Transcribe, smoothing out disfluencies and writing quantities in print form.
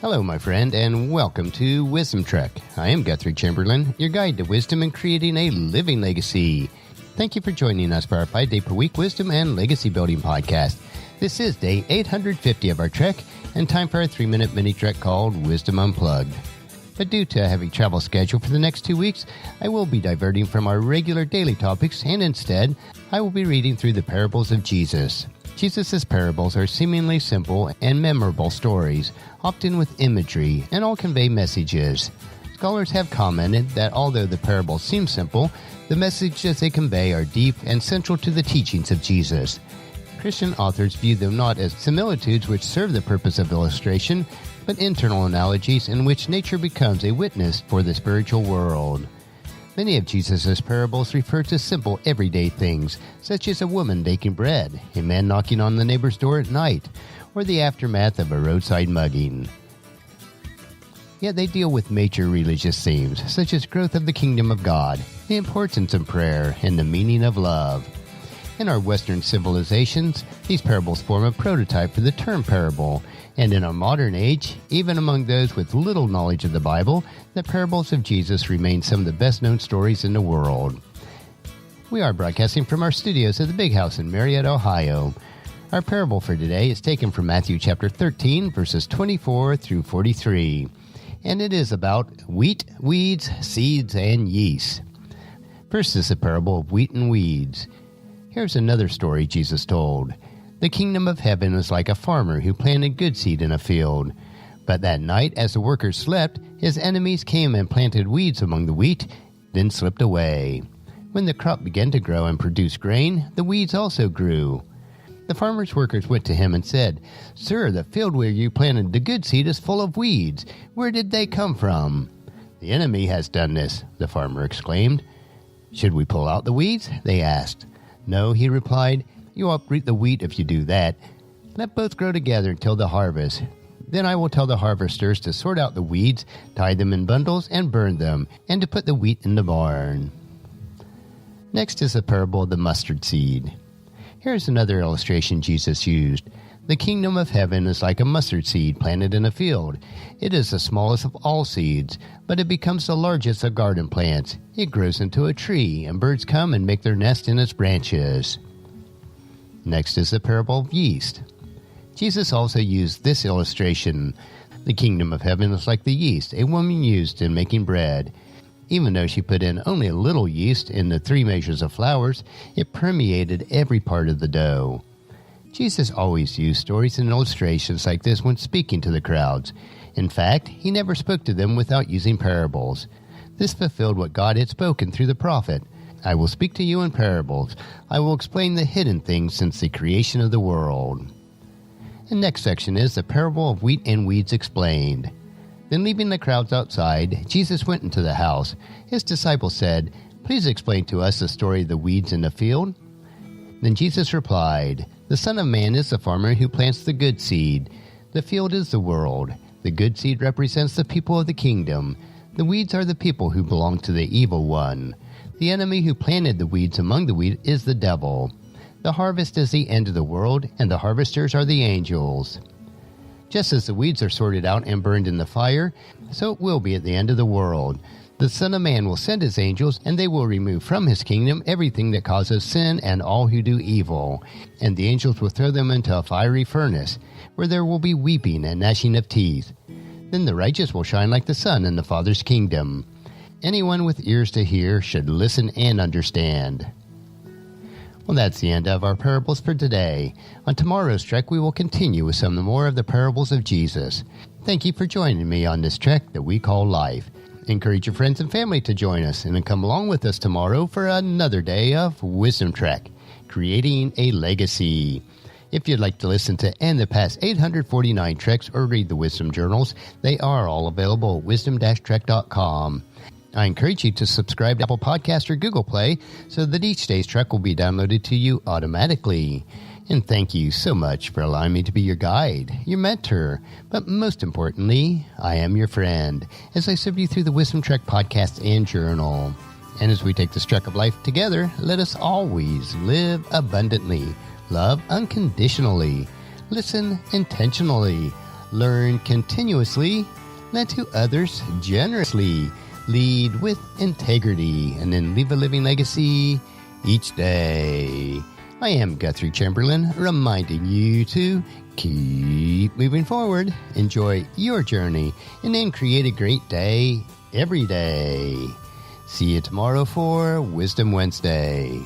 Hello, my friend, and welcome to Wisdom Trek. I am Guthrie Chamberlain, your guide to wisdom and creating a living legacy. Thank you for joining us for our 5-day per week wisdom and legacy building podcast. This is day 850 of our trek, and time for our 3-minute mini trek called Wisdom Unplugged. But due to a heavy travel schedule for the next 2 weeks, I will be diverting from our regular daily topics, and instead, I will be reading through the parables of Jesus. Jesus' parables are seemingly simple and memorable stories, often with imagery, and all convey messages. Scholars have commented that although the parables seem simple, the messages they convey are deep and central to the teachings of Jesus. Christian authors view them not as similitudes which serve the purpose of illustration, but internal analogies in which nature becomes a witness for the spiritual world. Many of Jesus' parables refer to simple everyday things, such as a woman baking bread, a man knocking on the neighbor's door at night, or the aftermath of a roadside mugging. Yet they deal with major religious themes, such as growth of the kingdom of God, the importance of prayer, and the meaning of love. In our Western civilizations, these parables form a prototype for the term parable, and in our modern age, even among those with little knowledge of the Bible, the parables of Jesus remain some of the best-known stories in the world. We are broadcasting from our studios at the Big House in Marietta, Ohio. Our parable for today is taken from Matthew chapter 13, verses 24 through 43, and it is about wheat, weeds, seeds, and yeast. First is the parable of wheat and weeds. Here's another story Jesus told. The kingdom of heaven was like a farmer who planted good seed in a field. But that night, as the workers slept, his enemies came and planted weeds among the wheat, then slipped away. When the crop began to grow and produce grain, the weeds also grew. The farmer's workers went to him and said, "Sir, the field where you planted the good seed is full of weeds. Where did they come from?" "The enemy has done this," the farmer exclaimed. "Should we pull out the weeds?" they asked. "No," he replied. "You uproot the wheat if you do that. Let both grow together until the harvest. Then I will tell the harvesters to sort out the weeds, tie them in bundles, and burn them, and to put the wheat in the barn." Next is the parable of the mustard seed. Here's another illustration Jesus used. The kingdom of heaven is like a mustard seed planted in a field. It is the smallest of all seeds, but it becomes the largest of garden plants. It grows into a tree, and birds come and make their nest in its branches. Next is the parable of yeast. Jesus also used this illustration. The kingdom of heaven is like the yeast a woman used in making bread. Even though she put in only a little yeast in the 3 measures of flour, it permeated every part of the dough. Jesus always used stories and illustrations like this when speaking to the crowds. In fact, he never spoke to them without using parables. This fulfilled what God had spoken through the prophet. "I will speak to you in parables. I will explain the hidden things since the creation of the world." The next section is the parable of wheat and weeds explained. Then leaving the crowds outside, Jesus went into the house. His disciples said, "Please explain to us the story of the weeds in the field." Then Jesus replied, "The Son of Man is the farmer who plants the good seed. The field is the world. The good seed represents the people of the kingdom. The weeds are the people who belong to the evil one. The enemy who planted the weeds among the wheat is the devil. The harvest is the end of the world, and the harvesters are the angels. Just as the weeds are sorted out and burned in the fire, so it will be at the end of the world. The Son of Man will send his angels, and they will remove from his kingdom everything that causes sin and all who do evil. And the angels will throw them into a fiery furnace, where there will be weeping and gnashing of teeth. Then the righteous will shine like the sun in the Father's kingdom. Anyone with ears to hear should listen and understand." Well, that's the end of our parables for today. On tomorrow's trek, we will continue with some more of the parables of Jesus. Thank you for joining me on this trek that we call life. Encourage your friends and family to join us and come along with us tomorrow for another day of Wisdom Trek, creating a legacy. If you'd like to listen to and the past 849 treks or read the Wisdom Journals, they are all available at wisdom-trek.com. I encourage you to subscribe to Apple Podcasts or Google Play so that each day's trek will be downloaded to you automatically. And thank you so much for allowing me to be your guide, your mentor, but most importantly, I am your friend as I serve you through the Wisdom Trek podcast and journal. And as we take this trek of life together, let us always live abundantly, love unconditionally, listen intentionally, learn continuously, lend to others generously, lead with integrity, and then leave a living legacy each day. I am Guthrie Chamberlain, reminding you to keep moving forward, enjoy your journey, and then create a great day every day. See you tomorrow for Wisdom Wednesday.